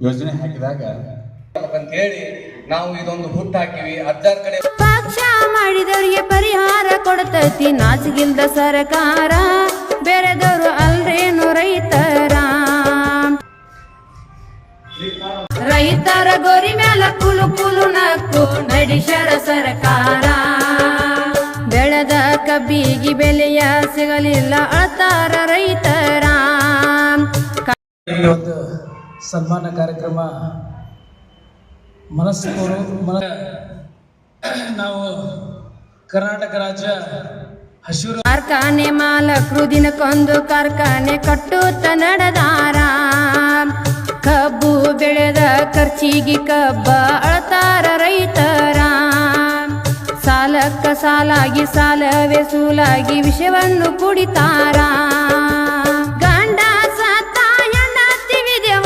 ಯೋಜನೆ ಹಾಕಿದಾಗ ಅಂತ ಹೇಳಿ ನಾವು ಇದೊಂದು ಹುಟ್ಟು ಹಾಕಿವಿ. ಅಜ್ಜಾರ್ ಕಡೆ ಪಕ್ಷ ಮಾಡಿದವರಿಗೆ ಪರಿಹಾರ ಕೊಡ್ತೈತಿ ನಾಚಿಗಿಲ್ದ ಸರ್ಕಾರ, ಬೇರೆದವರು ಅಲ್ರೇನು ರೈತರ ಗೋರಿ ಮ್ಯಾಲ ಕುಲು ಕುಲು ನಕ್ಕು ನಡೆಸ್ಯಾರ ಸರ್ಕಾರ. ಬೆಳೆದ ಕಬ್ಬಿಗೆ ಬೆಲೆಯ ಸಿಗಲಿಲ್ಲ ಅಳ್ತಾರ ರೈತರ. ಒಂದು ಸನ್ಮಾನ ಕಾರ್ಯಕ್ರಮ ನಾವು ಕರ್ನಾಟಕ ರಾಜ್ಯ ಹಸಿರು ಕಾರ್ಖಾನೆ ಮಾಲಕರು ದಿನಕ್ಕೊಂದು ಕಾರ್ಖಾನೆ ಕಟ್ಟುತ್ತ ನಡೆದಾರ. ಕಬ್ಬು ಬೆಳೆದ ಖರ್ಚಿಗೆ ಕಬ್ಬ ಅಳ್ತಾರ ರೈತರ. ಸಾಲಕ್ಕ ಸಾಲಾಗಿ ಸಾಲವೇ ಸೂಲಾಗಿ ವಿಷವನ್ನು ಕುಡಿತಾರ.